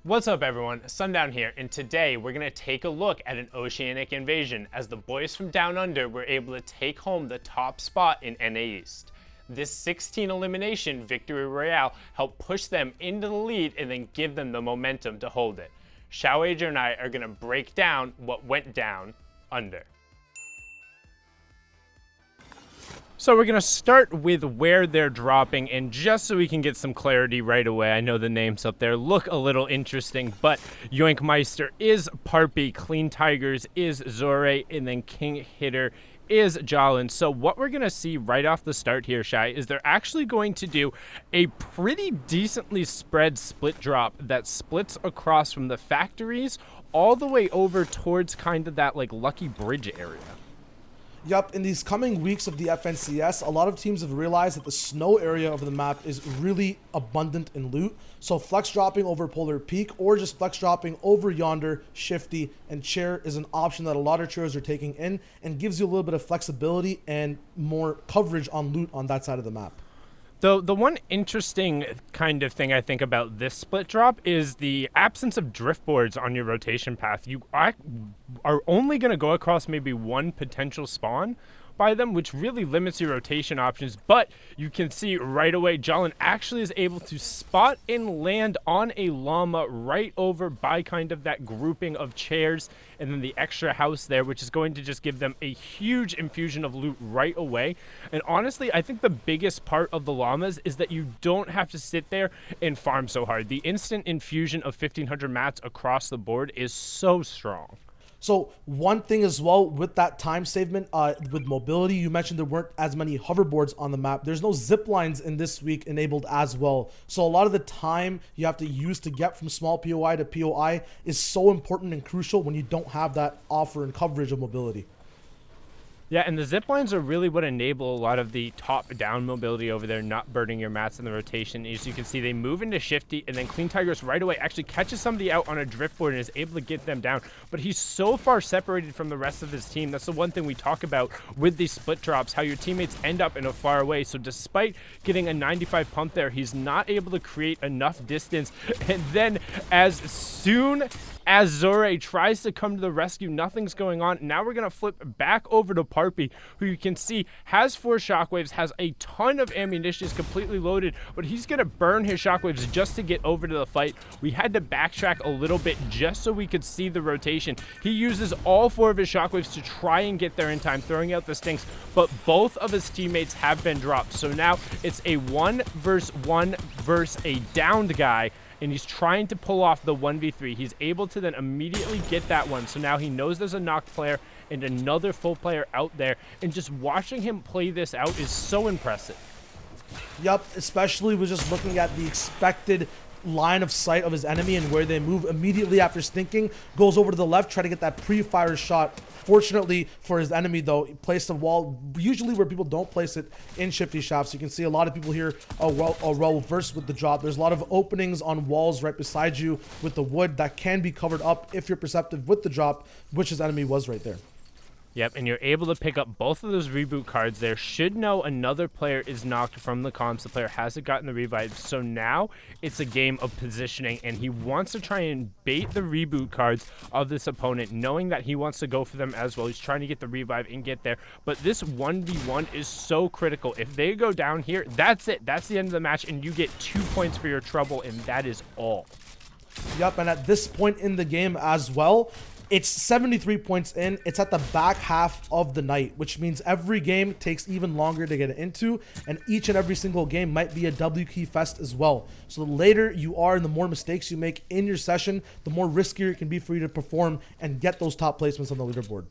What's up everyone, Sundown here, and today we're going to take a look at an Oceanic invasion as the boys from Down Under were able to take home the top spot in NAEast. This 16 elimination victory royale helped push them into the lead and then give them the momentum to hold it. Shyowager and I are going to break down what went down under. So we're going to start with where they're dropping, and just so we can get some clarity right away, I know the names up there look a little interesting, but Yoinkmeister is Parpy, Clean Tigers is Zore, and then King Hitter is Jalen. So what we're going to see right off the start here, Shy, is they're actually going to do a pretty decently spread split drop that splits across from the factories all the way over towards kind of that like Lucky Bridge area. Yup, in these coming weeks of the FNCS, a lot of teams have realized that the snow area of the map is really abundant in loot. So flex dropping over Polar Peak or just flex dropping over Yonder, Shifty, and Chair is an option that a lot of chairs are taking in and gives you a little bit of flexibility and more coverage on loot on that side of the map. Though the one interesting kind of thing I think about this split drop is the absence of drift boards on your rotation path. You are only going to go across maybe one potential spawn by them, which really limits your rotation options. But you can see right away Jalen actually is able to spot and land on a llama right over by kind of that grouping of chairs and then the extra house there, which is going to just give them a huge infusion of loot right away. And honestly, I think the biggest part of the llamas is that you don't have to sit there and farm so hard. The instant infusion of 1500 mats across the board is so strong. So one thing as well with that time savement, with mobility, you mentioned there weren't as many hoverboards on the map. There's no zip lines in this week enabled as well. So a lot of the time you have to use to get from small POI to POI is so important and crucial when you don't have that offer and coverage of mobility. Yeah, and the zip lines are really what enable a lot of the top-down mobility over there, not burning your mats in the rotation. As you can see, they move into Shifty, and then Clean Tigers right away actually catches somebody out on a drift board and is able to get them down. But he's so far separated from the rest of his team. That's the one thing we talk about with these split drops, how your teammates end up in a far away. So despite getting a 95 pump there, he's not able to create enough distance. And then as soon as Zore tries to come to the rescue, nothing's going on. Now we're going to flip back over to Parpy, who you can see has 4 shockwaves, has a ton of ammunition, is completely loaded, but he's going to burn his shockwaves just to get over to the fight. We had to backtrack a little bit just so we could see the rotation. He uses all 4 of his shockwaves to try and get there in time, throwing out the stinks, but both of his teammates have been dropped. So now it's a 1 versus 1 versus a downed guy, and he's trying to pull off the 1v3. He's able to then immediately get that one. So now he knows there's a knocked player and another full player out there. And just watching him play this out is so impressive. Yup, especially with just looking at the expected line of sight of his enemy and where they move immediately after stinking, goes over to the left, try to get that pre-fire shot. Fortunately for his enemy though, he placed a wall usually where people don't place it in Shifty shafts. You can see a lot of people here are well versed with the drop. There's a lot of openings on walls right beside you with the wood that can be covered up if you're perceptive with the drop, which his enemy was right there. Yep, and you're able to pick up both of those reboot cards there. Should know another player is knocked from the comms. The player hasn't gotten the revive. So now it's a game of positioning, and he wants to try and bait the reboot cards of this opponent, knowing that he wants to go for them as well. He's trying to get the revive and get there. But this 1v1 is so critical. If they go down here, that's it. That's the end of the match, and you get 2 points for your trouble, and that is all. Yep, and at this point in the game as well, it's 73 points in. It's at the back half of the night, which means every game takes even longer to get into, and each and every single game might be a W key fest as well. So the later you are and the more mistakes you make in your session, the more riskier it can be for you to perform and get those top placements on the leaderboard.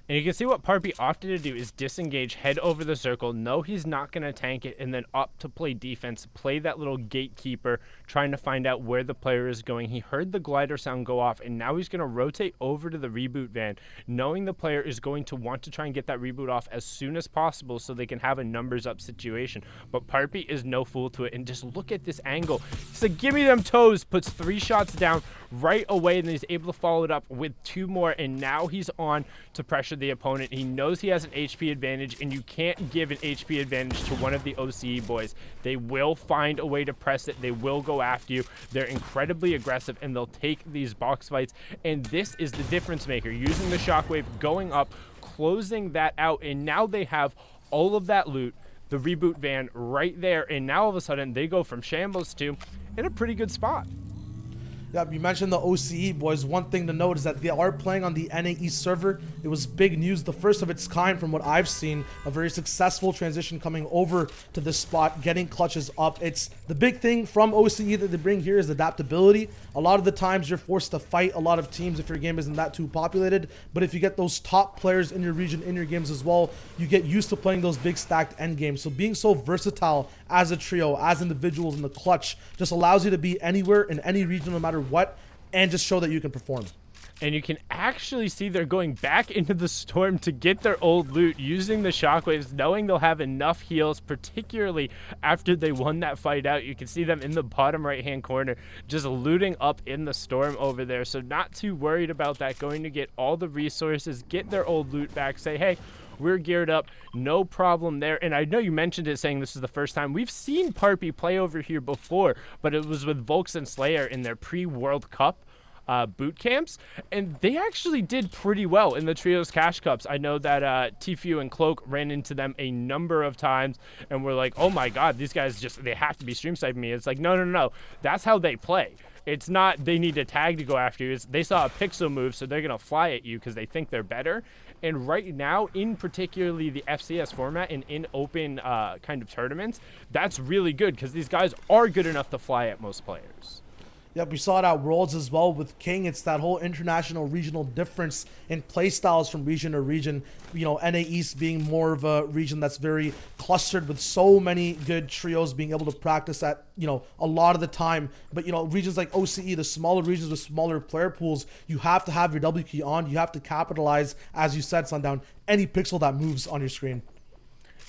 And you can see what Parpy opted to do is disengage, head over the circle, know he's not going to tank it, and then opt to play defense, play that little gatekeeper, trying to find out where the player is going. He heard the glider sound go off, and now he's going to rotate over to the reboot van, knowing the player is going to want to try and get that reboot off as soon as possible so they can have a numbers up situation. But Parpy is no fool to it, and just look at this angle. He's like, give me them toes, puts 3 shots down right away, and then he's able to follow it up with 2 more, and now he's on to pressure the opponent. He knows he has an HP advantage, and you can't give an HP advantage to one of the OCE boys. They will find a way to press it. They will go after you. They're incredibly aggressive, and they'll take these box fights, and this is the difference maker. Using the shockwave, going up, closing that out, and now they have all of that loot, the reboot van right there, and now all of a sudden they go from shambles to in a pretty good spot. Yeah, you mentioned the OCE boys. One thing to note is that they are playing on the NAEast server. It was big news, the first of its kind from what I've seen, a very successful transition coming over to this spot, getting clutches up. It's the big thing from OCE that they bring here is adaptability. A lot of the times you're forced to fight a lot of teams if your game isn't that too populated, but if you get those top players in your region, in your games as well, you get used to playing those big stacked end games. So being so versatile as a trio, as individuals in the clutch, just allows you to be anywhere in any region, no matter what, and just show that you can perform. And you can actually see they're going back into the storm to get their old loot, using the shockwaves, knowing they'll have enough heals, particularly after they won that fight out. You can see them in the bottom right-hand corner, just looting up in the storm over there. So not too worried about that, going to get all the resources, get their old loot back, say, hey, we're geared up, no problem there. And I know you mentioned it, saying this is the first time. We've seen Parpy play over here before, but it was with Volks and Slayer in their pre-World Cup boot camps, and they actually did pretty well in the Trios Cash Cups. I know that Tfue and Cloak ran into them a number of times, and we're like, oh my god, these guys they have to be stream sniping me. It's like, no, that's how they play. It's not they need a tag to go after you. They saw a pixel move, so they're going to fly at you because they think they're better. And right now, in particularly the FCS format and in open kind of tournaments, that's really good because these guys are good enough to fly at most players. Yep, we saw it at Worlds as well with King. It's that whole international regional difference in play styles from region to region. You know, NAEast being more of a region that's very clustered with so many good trios being able to practice at, you know, a lot of the time. But, you know, regions like OCE, the smaller regions with smaller player pools, you have to have your W key on. You have to capitalize, as you said, Sundown, any pixel that moves on your screen.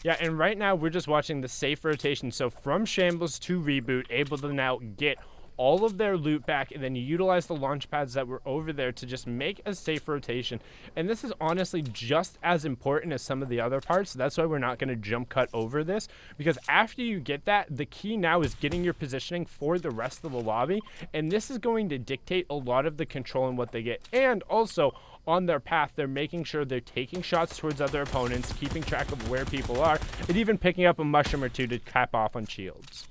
Yeah, and right now we're just watching the safe rotation. So from Shambles to Reboot, able to now get all of their loot back, and then you utilize the launch pads that were over there to just make a safe rotation. And this is honestly just as important as some of the other parts. That's why we're not going to jump cut over this, because after you get that, the key now is getting your positioning for the rest of the lobby, and this is going to dictate a lot of the control and what they get. And also on their path, they're making sure they're taking shots towards other opponents, keeping track of where people are, and even picking up a mushroom or two to cap off on shields.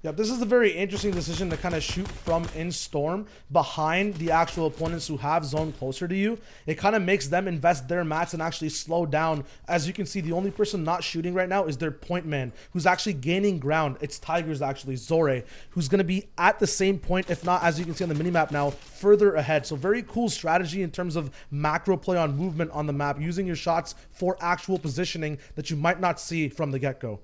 Yeah, this is a very interesting decision to kind of shoot from in storm behind the actual opponents who have zone closer to you. It kind of makes them invest their mats and actually slow down. As you can see, the only person not shooting right now is their point man, who's actually gaining ground. It's Tigers, actually, Zore, who's going to be at the same point, if not, as you can see on the minimap now, further ahead. So very cool strategy in terms of macro play on movement on the map, using your shots for actual positioning that you might not see from the get-go.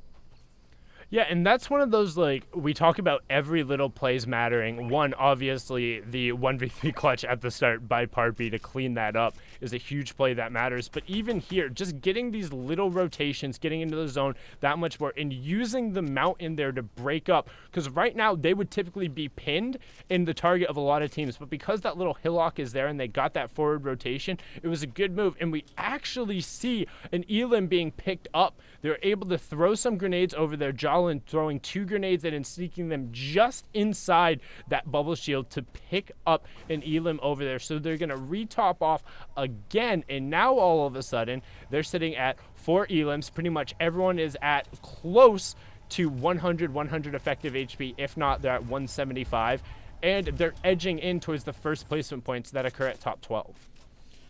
Yeah, and that's one of those, like, we talk about every little plays mattering. One, obviously, the 1v3 clutch at the start by Parpy to clean that up is a huge play that matters. But even here, just getting these little rotations, getting into the zone that much more, and using the mount in there to break up. Because right now, they would typically be pinned in the target of a lot of teams. But because that little hillock is there and they got that forward rotation, it was a good move. And we actually see an Elim being picked up. They're able to throw some grenades over their jaw, and throwing 2 grenades in and sneaking them just inside that bubble shield to pick up an Elim over there. So they're going to retop off again, and now all of a sudden they're sitting at 4 Elims. Pretty much everyone is at close to 100 effective HP. If not, they're at 175, and they're edging in towards the first placement points that occur at top 12.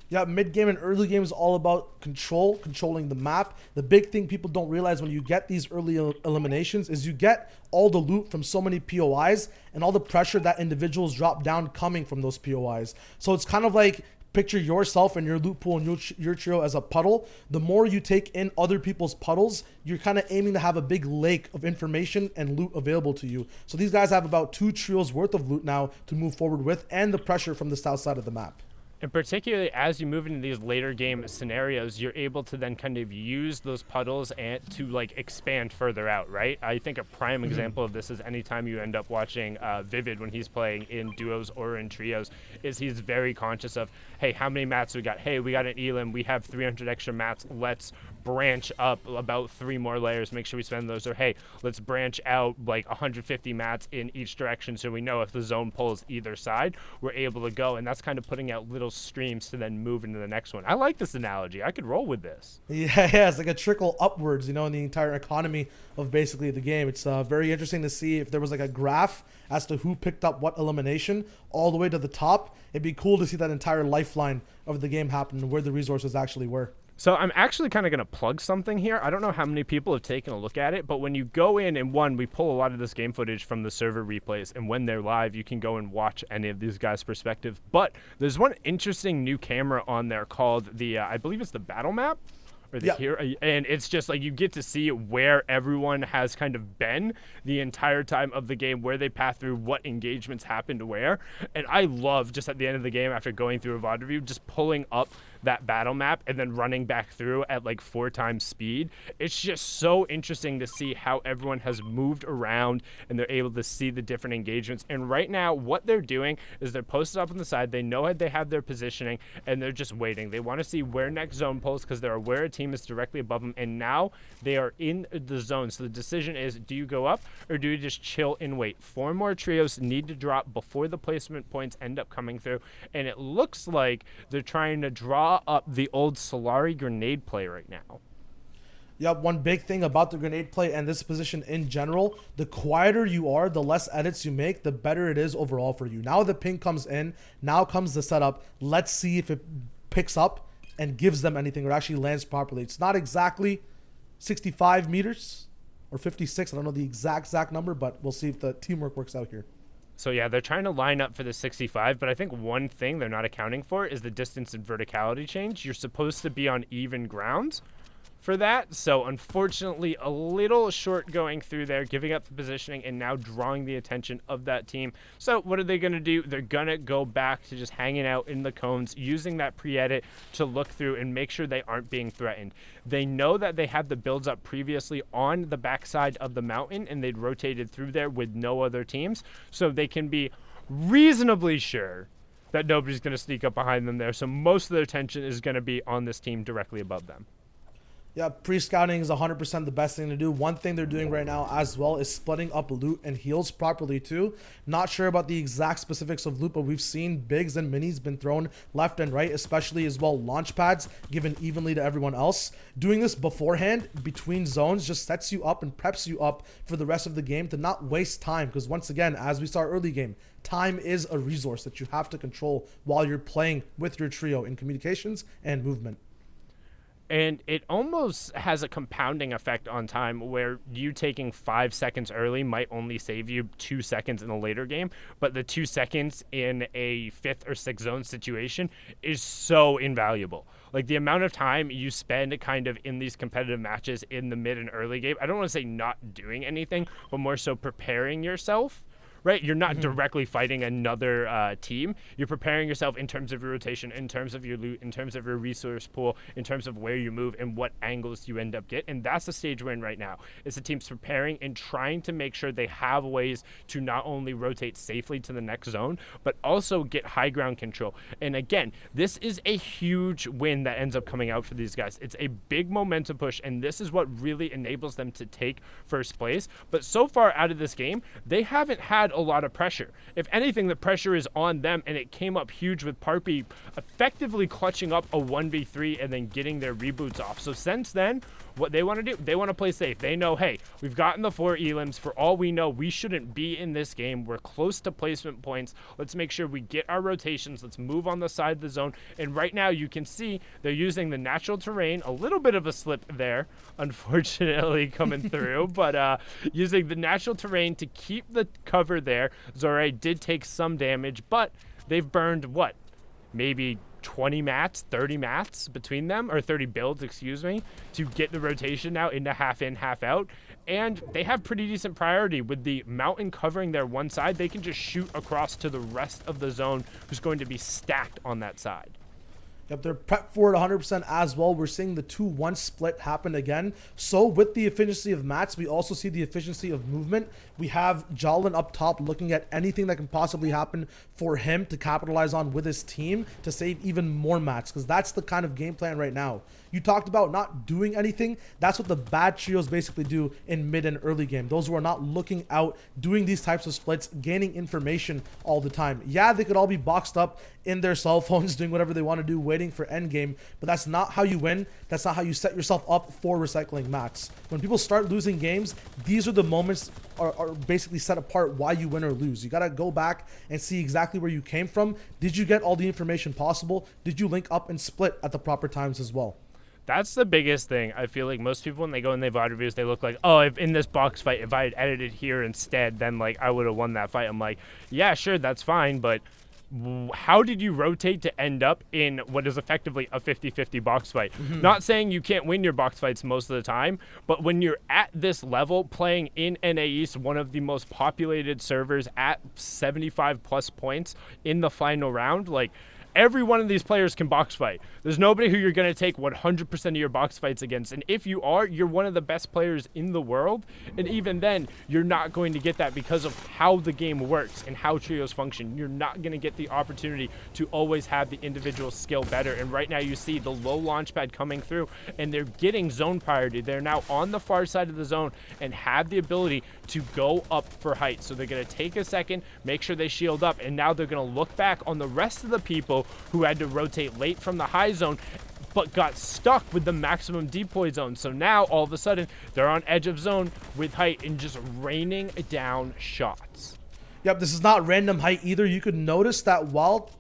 Yeah, mid-game and early game is all about controlling the map. The big thing people don't realize when you get these early eliminations is you get all the loot from so many POIs and all the pressure that individuals drop down coming from those POIs. So it's kind of like, picture yourself and your loot pool and your trio as a puddle. The more you take in other people's puddles, you're kind of aiming to have a big lake of information and loot available to you. So these guys have about 2 trios worth of loot now to move forward with, and the pressure from the south side of the map. And particularly as you move into these later game scenarios, you're able to then kind of use those puddles and to like expand further out, right? I think a prime example of this is anytime you end up watching Vivid when he's playing in duos or in trios, is he's very conscious of, hey, how many mats we got? Hey, we got an elim, we have 300 extra mats, let's branch up about 3 more layers, make sure we spend those, or hey, let's branch out like 150 mats in each direction so we know if the zone pulls either side, we're able to go. And that's kind of putting out little streams to then move into the next one. I like this analogy. I could roll with this. Yeah, it's like a trickle upwards, in the entire economy of basically the game. It's very interesting to see if there was like a graph as to who picked up what elimination all the way to the top. It'd be cool to see that entire lifeline of the game happen and where the resources actually were. So I'm actually kind of going to plug something here. I don't know how many people have taken a look at it, but when you go in and we pull a lot of this game footage from the server replays, and when they're live, you can go and watch any of these guys' perspective. But there's one interesting new camera on there called the, I believe it's the battle map. Or the hero, and it's just like you get to see where everyone has kind of been the entire time of the game, where they pass through, what engagements happened where. And I love just at the end of the game, after going through a VoD review, just pulling up that battle map and then running back through at like 4 times speed. It's just so interesting to see how everyone has moved around and they're able to see the different engagements. And right now what they're doing is they're posted up on the side, they know they have their positioning, and they're just waiting. They want to see where next zone pulls because they're aware a team is directly above them, and now they are in the zone. So the decision is, do you go up or do you just chill and wait? 4 more trios need to drop before the placement points end up coming through, and it looks like they're trying to draw up the old Solari grenade play right now. Yep, one big thing about the grenade play and this position in general, the quieter you are, the less edits you make, the better it is overall for you. Now the ping comes in, now comes the setup. Let's see if it picks up and gives them anything or actually lands properly. It's not exactly 65 meters or 56. I don't know the exact number, but we'll see if the teamwork works out here. So yeah, they're trying to line up for the 65, but I think one thing they're not accounting for is the distance and verticality change. You're supposed to be on even ground for that. So unfortunately, a little short going through there, giving up the positioning and now drawing the attention of that team. So what are they going to do? They're going to go back to just hanging out in the cones, using that pre-edit to look through and make sure they aren't being threatened. They know that they had the builds up previously on the backside of the mountain, and they'd rotated through there with no other teams. So they can be reasonably sure that nobody's going to sneak up behind them there. So most of their attention is going to be on this team directly above them. Yeah, pre-scouting is 100% the best thing to do. One thing they're doing right now as well is splitting up loot and heals properly too. Not sure about the exact specifics of loot, but we've seen bigs and minis been thrown left and right, especially as well launch pads given evenly to everyone else. Doing this beforehand between zones just sets you up and preps you up for the rest of the game to not waste time, because once again, as we start early game, time is a resource that you have to control while you're playing with your trio in communications and movement. And it almost has a compounding effect on time where you taking 5 seconds early might only save you 2 seconds in a later game, but the 2 seconds in a 5th or 6th zone situation is so invaluable. Like the amount of time you spend kind of in these competitive matches in the mid and early game, I don't want to say not doing anything, but more so preparing yourself. Right, you're not directly fighting another team. You're preparing yourself in terms of your rotation, in terms of your loot, in terms of your resource pool, in terms of where you move and what angles you end up get. And that's the stage we're in right now. Is the team's preparing and trying to make sure they have ways to not only rotate safely to the next zone, but also get high ground control. And again, this is a huge win that ends up coming out for these guys. It's a big momentum push, and this is what really enables them to take first place. But so far out of this game, they haven't had a lot of pressure. If anything, the pressure is on them, and it came up huge with Parpy effectively clutching up a 1v3 and then getting their reboots off. So since then, what they want to do, they want to play safe. They know, hey, we've gotten the 4 elims. For all we know, we shouldn't be in this game. We're close to placement points. Let's make sure we get our rotations. Let's move on the side of the zone. And right now you can see they're using the natural terrain, a little bit of a slip there, unfortunately, coming through, but using the natural terrain to keep the cover there. Zoray did take some damage, but they've burned what? Maybe 20 mats, 30 mats between them, or 30 builds, excuse me, to get the rotation now into half in, half out. and they have pretty decent priority. With the mountain covering their one side, they can just shoot across to the rest of the zone, who's going to be stacked on that side. Yep, they're prepped for it 100% as well. We're seeing the 2-1 split happen again. So with the efficiency of mats, we also see the efficiency of movement. We have Jalen up top looking at anything that can possibly happen for him to capitalize on with his team to save even more mats, because that's the kind of game plan right now. You talked about not doing anything. That's what the bad trios basically do in mid and early game. Those who are not looking out, doing these types of splits, gaining information all the time. Yeah, they could all be boxed up in their cell phones doing whatever they want to do, waiting for end game, but that's not how you win. That's not how you set yourself up for recycling mats. When people start losing games, these are the moments are basically set apart why you win or lose. You got to go back and see exactly where you came from. Did you get all the information possible? Did you link up and split at the proper times as well? That's the biggest thing. I feel like most people, when they go in their VoD reviews, they look like, oh, if in this box fight, if I had edited here instead, then like I would have won that fight. I'm like, yeah, sure, that's fine, but how did you rotate to end up in what is effectively a 50-50 box fight? Not saying you can't win your box fights most of the time, but when you're at this level playing in NAEast, one of the most populated servers at 75 plus points in the final round, like every one of these players can box fight. There's nobody who you're going to take 100% of your box fights against. And if you are, you're one of the best players in the world. And even then, you're not going to get that because of how the game works and how trios function. You're not going to get the opportunity to always have the individual skill better. And right now you see the low launch pad coming through, and they're getting zone priority. They're now on the far side of the zone and have the ability to go up for height. So they're going to take a second, make sure they shield up, and now they're going to look back on the rest of the people who had to rotate late from the high zone but got stuck with the maximum deploy zone. So now all of a sudden they're on edge of zone with height and just raining down shots. Yep, this is not random height either. You could notice that while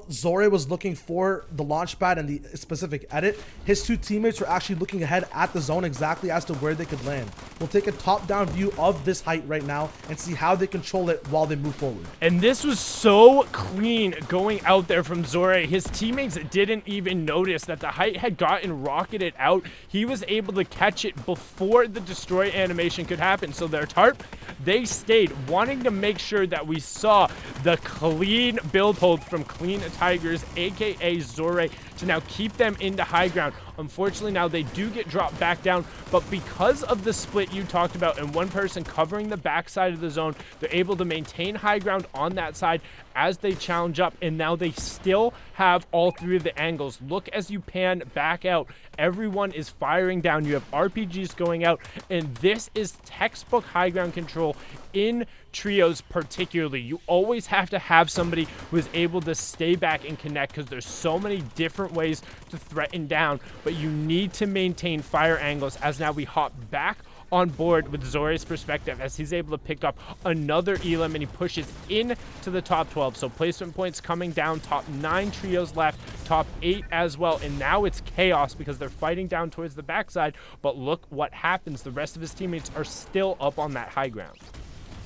Zore was looking for the launch pad and the specific edit, his two teammates were actually looking ahead at the zone exactly as to where they could land. We'll take a top-down view of this height right now and see how they control it while they move forward. And this was so clean going out there from Zore. His teammates didn't even notice that the height had gotten rocketed out. He was able to catch it before the destroy animation could happen. So their tarp, they stayed, wanting to make sure that we saw the clean build hold from Clean Tigers, aka Zore, to now keep them into high ground. Unfortunately, now they do get dropped back down, but because of the split you talked about and one person covering the backside of the zone, they're able to maintain high ground on that side as they challenge up, and now they still have all three of the angles. Look as you pan back out. Everyone is firing down. You have RPGs going out, and this is textbook high ground control in trios particularly. You always have to have somebody who is able to stay back and connect, because there's so many different ways to threaten down, but you need to maintain fire angles. As now we hop back on board with Zore's perspective as he's able to pick up another elim, and he pushes in to the top 12. So placement points coming down, top 9 trios left, top 8 as well, and now it's chaos because they're fighting down towards the backside. But look what happens. The rest of his teammates are still up on that high ground.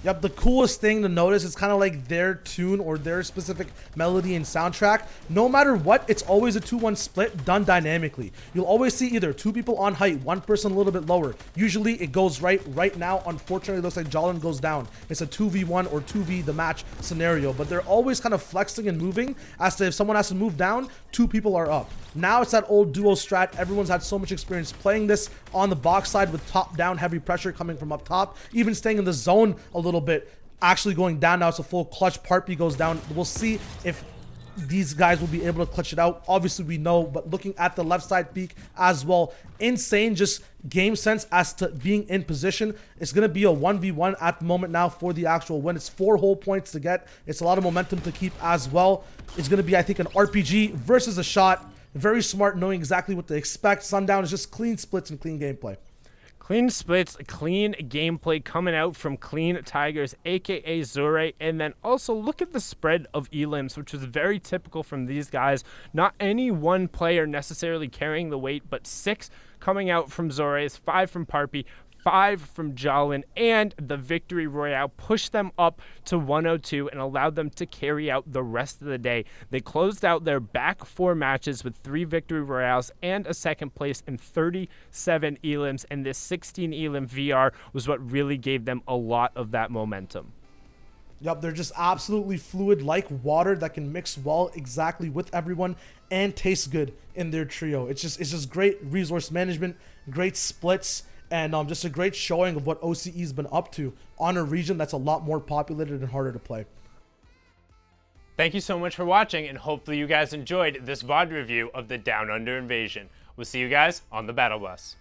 Yep, the coolest thing to notice, it's kind of like their tune or their specific melody and soundtrack. No matter what, it's always a 2-1 split done dynamically. You'll always see either two people on height, one person a little bit lower. Usually it goes right. Right now, unfortunately, it looks like Jalen goes down. It's a 2v1 or 2v the match scenario, but they're always kind of flexing and moving as to if someone has to move down, two people are up. Now it's that old duo strat. Everyone's had so much experience playing this on the box side with top-down heavy pressure coming from up top, even staying in the zone a little bit, actually going down. Now it's a full clutch. Parpy goes down. We'll see if these guys will be able to clutch it out. Obviously we know, but looking at the left side peak as well, insane just game sense as to being in position. It's going to be a 1v1 at the moment now for the actual win. It's 4 whole points to get. It's a lot of momentum to keep as well. It's going to be, I think, an RPG versus a shot. Very smart, knowing exactly what to expect. Sundown is just clean splits and clean gameplay. Clean splits, clean gameplay coming out from Clean Tigers, aka Zore. And then also look at the spread of elims, which was very typical from these guys. Not any one player necessarily carrying the weight, but 6 coming out from Zore's, 5 from Parpy, 5 from Jolin, and the Victory Royale pushed them up to 102 and allowed them to carry out the rest of the day. They closed out their back 4 matches with 3 Victory Royales and a second place and 37 elims, and this 16 elim VR was what really gave them a lot of that momentum. Yep, they're just absolutely fluid like water that can mix well exactly with everyone and taste good in their trio. It's just great resource management, great splits, and just a great showing of what OCE's been up to on a region that's a lot more populated and harder to play. Thank you so much for watching, and hopefully you guys enjoyed this VoD review of the Down Under Invasion. We'll see you guys on the Battle Bus.